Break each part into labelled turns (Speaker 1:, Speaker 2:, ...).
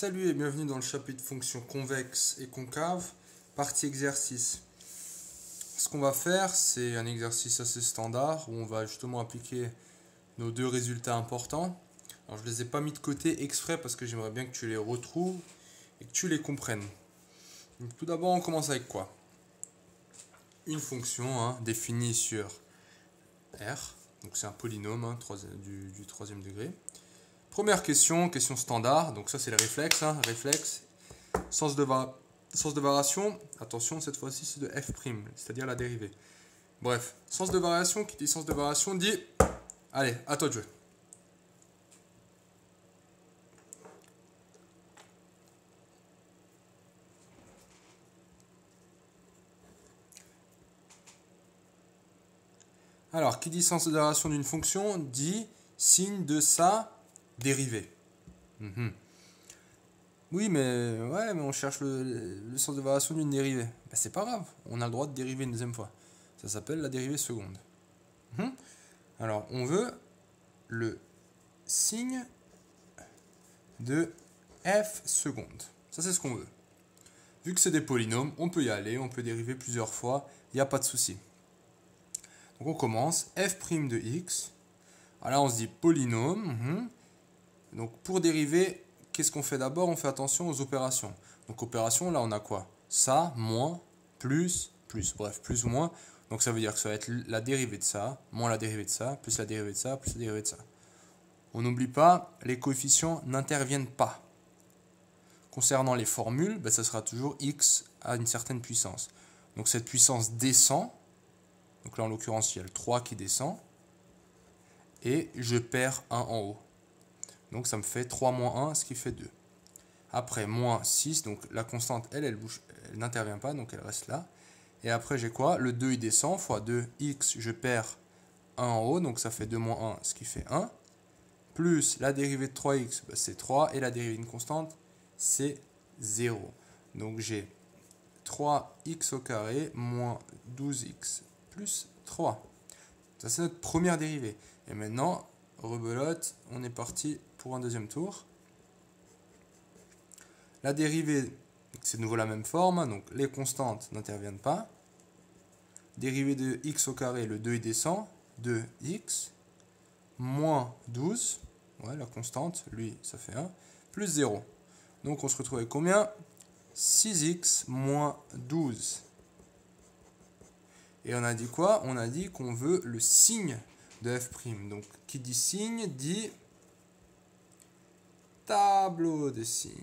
Speaker 1: Salut et bienvenue dans le chapitre fonctions convexes et concaves, partie exercice. Ce qu'on va faire, c'est un exercice assez standard où on va justement appliquer nos deux résultats importants. Alors je ne les ai pas mis de côté exprès parce que j'aimerais bien que tu les retrouves et que tu les comprennes. Donc, tout d'abord, on commence avec quoi? Une fonction définie sur R, donc c'est un polynôme du troisième degré. Première question, question standard, donc ça c'est le réflexe, réflexe, sens de variation, attention cette fois-ci c'est de f', c'est-à-dire la dérivée. Bref, sens de variation, qui dit sens de variation dit, allez, à toi de jouer. Alors, qui dit sens de variation d'une fonction dit signe de sa dérivée. Oui, mais on cherche le sens de variation d'une dérivée. Ben, c'est pas grave, on a le droit de dériver une deuxième fois. Ça s'appelle la dérivée seconde. Alors, on veut le signe de f seconde. Ça, c'est ce qu'on veut. Vu que c'est des polynômes, on peut y aller, on peut dériver plusieurs fois, il n'y a pas de souci. Donc, on commence, f' de x. Alors là, on se dit polynôme. Donc, pour dériver, qu'est-ce qu'on fait d'abord? On fait attention aux opérations. Donc, opération, là, on a quoi? Ça, moins, plus, bref, plus ou moins. Donc, ça veut dire que ça va être la dérivée de ça, moins la dérivée de ça, plus la dérivée de ça, plus la dérivée de ça. On n'oublie pas, les coefficients n'interviennent pas. Concernant les formules, ça sera toujours x à une certaine puissance. Donc, cette puissance descend. Donc là, en l'occurrence, il y a le 3 qui descend. Et je perds 1 en haut. Donc ça me fait 3 moins 1, ce qui fait 2. Après, moins 6, donc la constante, elle n'intervient pas, donc elle reste là. Et après, j'ai quoi? Le 2, il descend, fois 2x, je perds 1 en haut, donc ça fait 2 moins 1, ce qui fait 1. Plus la dérivée de 3x, c'est 3, et la dérivée d'une constante, c'est 0. Donc j'ai 3x au carré moins 12x plus 3. Ça, c'est notre première dérivée. Et maintenant, rebelote, on est parti pour un deuxième tour. La dérivée, c'est de nouveau la même forme, donc les constantes n'interviennent pas. Dérivée de x au carré, le 2 il descend, 2x, moins 12, la constante, lui, ça fait 1, plus 0. Donc on se retrouve avec combien? 6x moins 12. Et on a dit quoi? On a dit qu'on veut le signe de f'. Donc, qui dit signe dit tableau de signes.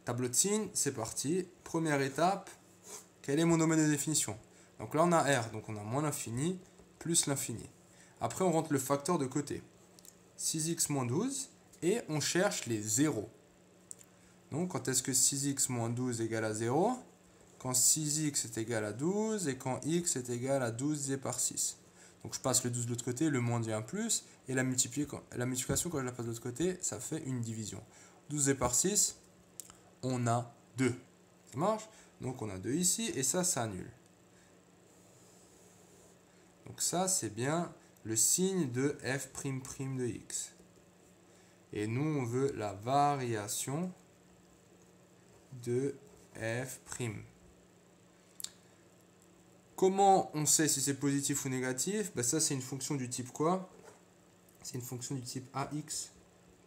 Speaker 1: Tableau de signes, c'est parti. Première étape, quel est mon domaine de définition? Donc là, on a R, donc on a moins l'infini, plus l'infini. Après, on rentre le facteur de côté. 6x moins 12, et on cherche les zéros. Donc, quand est-ce que 6x moins 12 égale à 0? Quand 6x est égal à 12 et quand x est égal à 12 divisé par 6. Donc, je passe le 12 de l'autre côté, le moins devient plus, et la multiplication, quand je la passe de l'autre côté, ça fait une division. 12 divisé par 6, on a 2. Ça marche? Donc, on a 2 ici, et ça annule. Donc, ça, c'est bien le signe de f'' de x. Et nous, on veut la variation de f'. Comment on sait si c'est positif ou négatif? Ça, c'est une fonction du type quoi? C'est une fonction du type ax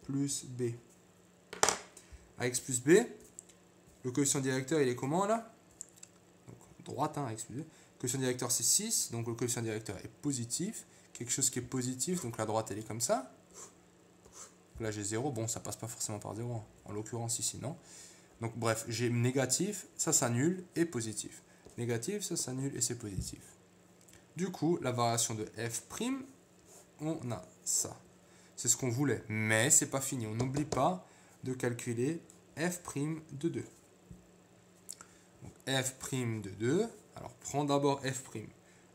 Speaker 1: plus b. Ax plus b, le coefficient directeur, il est comment là? Donc, droite, ax plus b. Le coefficient directeur, c'est 6, donc le coefficient directeur est positif. Quelque chose qui est positif, donc la droite, elle est comme ça. Là, j'ai 0. Bon, ça passe pas forcément par 0, en l'occurrence ici, non. Donc, bref, j'ai négatif, ça s'annule, et positif. Négatif, ça s'annule, et c'est positif. Du coup, la variation de f', on a ça. C'est ce qu'on voulait, mais c'est pas fini. On n'oublie pas de calculer f' de 2. Donc, f' de 2, alors prends d'abord f'.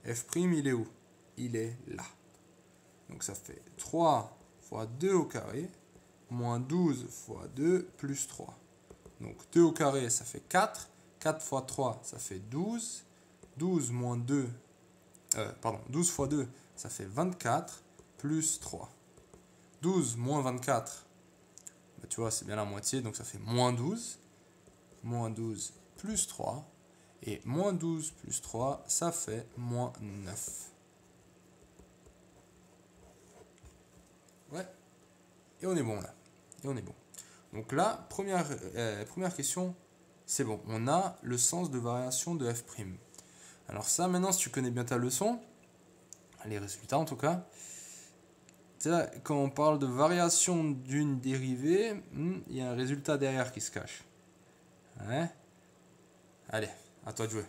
Speaker 1: F', il est où? Il est là. Donc, ça fait 3 fois 2 au carré, moins 12 fois 2, plus 3. Donc 2 au carré, ça fait 4. 4 fois 3, ça fait 12. 12 fois 2, ça fait 24, plus 3. 12 moins 24, bah, tu vois, c'est bien la moitié, donc ça fait moins 12. Moins 12 plus 3. Et moins 12 plus 3, ça fait moins 9. Ouais. Et on est bon là. Et on est bon. Donc là, première question, c'est bon. On a le sens de variation de f'. Alors ça, maintenant, si tu connais bien ta leçon, les résultats en tout cas, quand on parle de variation d'une dérivée, il y a un résultat derrière qui se cache. Ouais. Allez, à toi de jouer.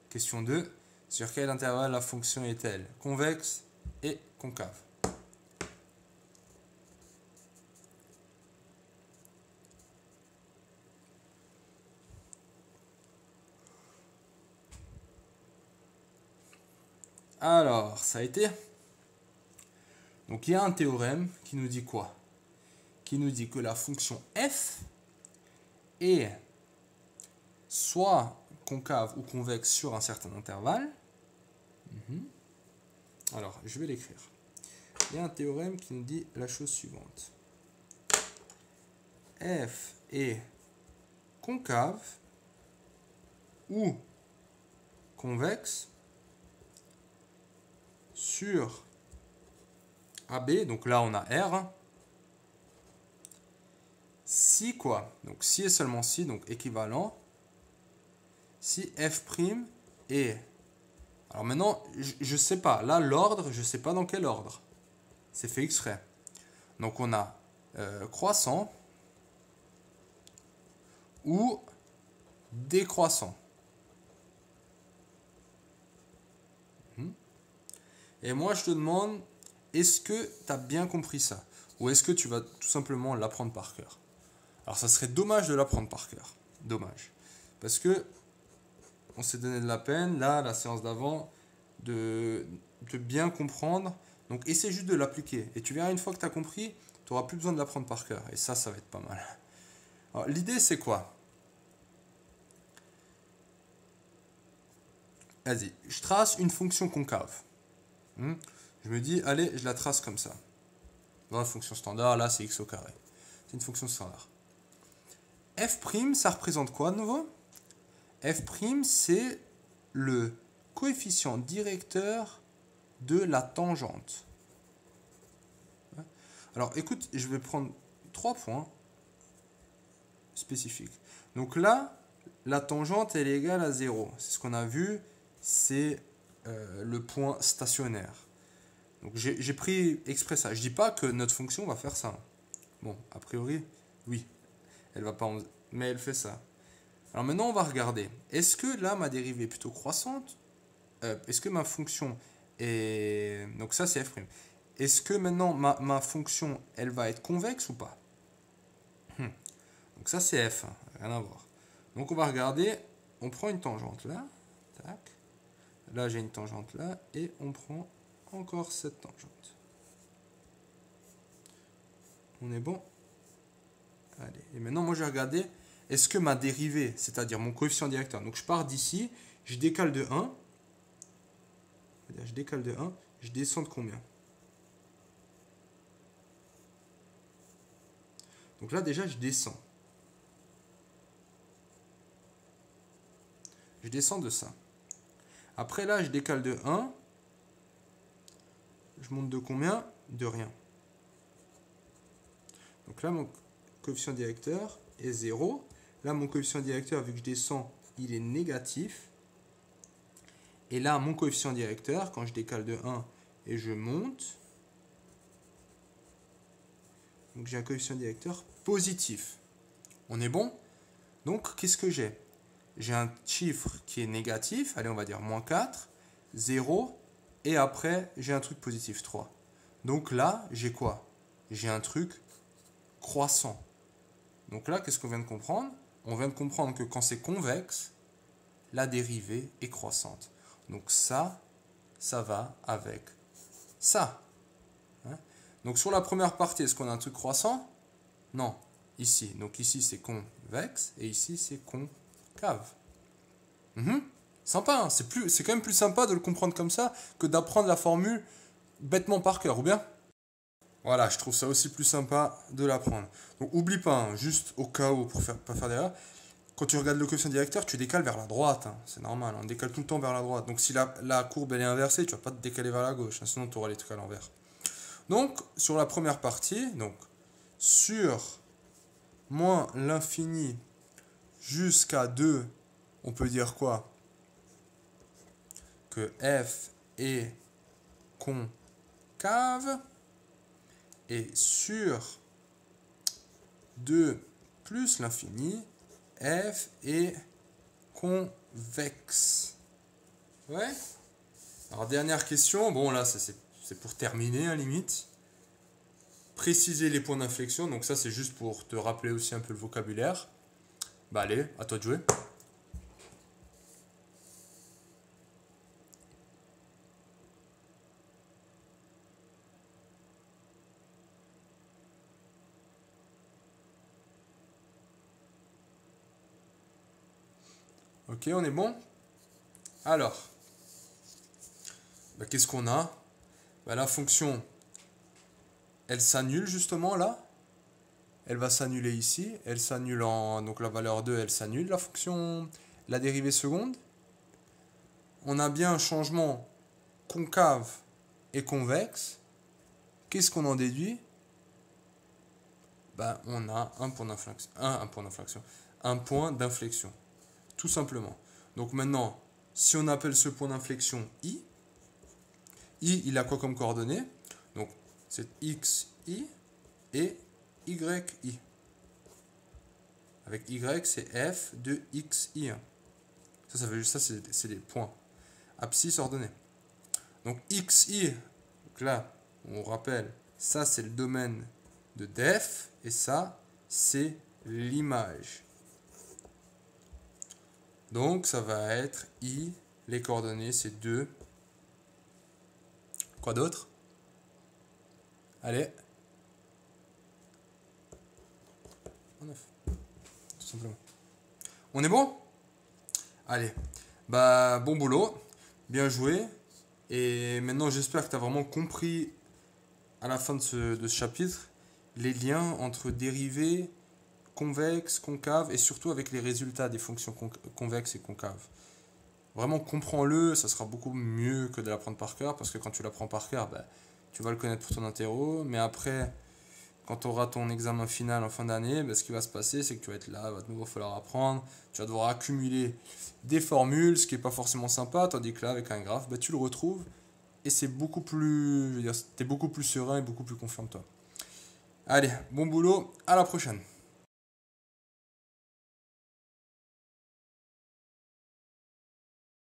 Speaker 1: Question 2. Sur quel intervalle la fonction est-elle convexe et concave? Alors, ça a été. Donc, il y a un théorème qui nous dit quoi? Qui nous dit que la fonction f est soit concave ou convexe sur un certain intervalle. Alors, je vais l'écrire. Il y a un théorème qui nous dit la chose suivante. F est concave ou convexe sur AB, donc là on a R, si quoi? Donc si et seulement si, donc équivalent, si f' est... Alors maintenant, je sais pas, là l'ordre, je sais pas dans quel ordre. C'est fait exprès. Donc on a croissant ou décroissant. Et moi je te demande, est-ce que tu as bien compris ça? Ou est-ce que tu vas tout simplement l'apprendre par cœur? Alors ça serait dommage de l'apprendre par cœur. Dommage. Parce que on s'est donné de la peine, là, la séance d'avant, de bien comprendre. Donc essaie juste de l'appliquer. Et tu verras, une fois que tu as compris, tu n'auras plus besoin de l'apprendre par cœur. Et ça va être pas mal. Alors l'idée c'est quoi? Vas-y, je trace une fonction concave. Je me dis, allez, je la trace comme ça. Dans la fonction standard, là c'est x au carré. C'est une fonction standard. F', ça représente quoi de nouveau? F', c'est le coefficient directeur de la tangente. Alors écoute, je vais prendre 3 points spécifiques. Donc là, la tangente elle est égale à 0. C'est ce qu'on a vu, c'est le point stationnaire. Donc j'ai pris exprès ça. Je dis pas que notre fonction va faire ça. Bon, a priori, oui. Elle va pas, mais elle fait ça. Alors maintenant, on va regarder. Est-ce que là, ma dérivée est plutôt croissante? Est-ce que ma fonction est... Donc ça, c'est f'. Est-ce que maintenant, ma fonction, elle va être convexe ou pas? Donc ça, c'est f. Rien à voir. Donc on va regarder. On prend une tangente là. Tac. Là, j'ai une tangente là. Et on prend encore cette tangente. On est bon? Allez. Et maintenant, moi, je vais regarder... Est-ce que ma dérivée, c'est-à-dire mon coefficient directeur, donc je pars d'ici, je décale de 1, je descends de combien? Donc là déjà je descends. Je descends de ça. Après là je décale de 1, je monte de combien? De rien. Donc là mon coefficient directeur est 0. Là, mon coefficient directeur, vu que je descends, il est négatif. Et là, mon coefficient directeur, quand je décale de 1 et je monte, donc j'ai un coefficient directeur positif. On est bon? Donc, qu'est-ce que j'ai? J'ai un chiffre qui est négatif, allez, on va dire moins 4, 0, et après, j'ai un truc positif, 3. Donc là, j'ai quoi? J'ai un truc croissant. Donc là, qu'est-ce qu'on vient de comprendre? On vient de comprendre que quand c'est convexe, la dérivée est croissante. Donc ça va avec ça. Donc sur la première partie, est-ce qu'on a un truc croissant? Non. Ici. Donc ici, c'est convexe et ici, c'est concave. Sympa, hein, c'est quand même plus sympa de le comprendre comme ça que d'apprendre la formule bêtement par cœur, ou bien? Voilà, je trouve ça aussi plus sympa de l'apprendre. Donc oublie pas, hein, juste au cas où, pour pas faire d'erreur, quand tu regardes le coefficient directeur, tu décales vers la droite, hein. C'est normal, on décale tout le temps vers la droite. Donc si la courbe elle est inversée, tu vas pas te décaler vers la gauche, hein, sinon tu auras les trucs à l'envers. Donc sur la première partie, donc sur moins l'infini jusqu'à 2, on peut dire quoi? Que f est concave, et sur 2 plus l'infini, f est convexe. Ouais. Alors dernière question, bon là c'est pour terminer à limite. Préciser les points d'inflexion, donc ça c'est juste pour te rappeler aussi un peu le vocabulaire. Bah allez, à toi de jouer. Ok, on est bon? Alors, bah, qu'est-ce qu'on a? Bah, la fonction, elle s'annule justement là. Elle va s'annuler ici. Elle s'annule en... Donc la valeur 2, elle s'annule. La fonction, la dérivée seconde. On a bien un changement concave et convexe. Qu'est-ce qu'on en déduit? Bah, on a un point d'inflexion. Un point d'inflexion. Tout simplement. Donc maintenant, si on appelle ce point d'inflexion I, il a quoi comme coordonnées? Donc c'est XI et YI. Avec Y, c'est F de XI. Ça veut juste ça, c'est des points. Abscisse ordonnée. Donc XI, donc là, on rappelle, ça c'est le domaine de def, et ça, c'est l'image. Donc ça va être I, les coordonnées, c'est 2. Quoi d'autre? Allez. 9. Tout simplement. On est bon? Allez. Bah, bon boulot. Bien joué. Et maintenant, j'espère que tu as vraiment compris à la fin de ce chapitre les liens entre dérivées, convexes, concaves et surtout avec les résultats des fonctions convexes et concaves. Vraiment, comprends-le, ça sera beaucoup mieux que de l'apprendre par cœur parce que quand tu l'apprends par cœur, bah, tu vas le connaître pour ton interro, mais après, quand tu auras ton examen final en fin d'année, bah, ce qui va se passer, c'est que tu vas être là, il va de nouveau falloir apprendre, tu vas devoir accumuler des formules, ce qui n'est pas forcément sympa, tandis que là, avec un graphe, bah, tu le retrouves et c'est beaucoup plus, je veux dire, t'es beaucoup plus serein et beaucoup plus confiant de toi. Allez, bon boulot, à la prochaine.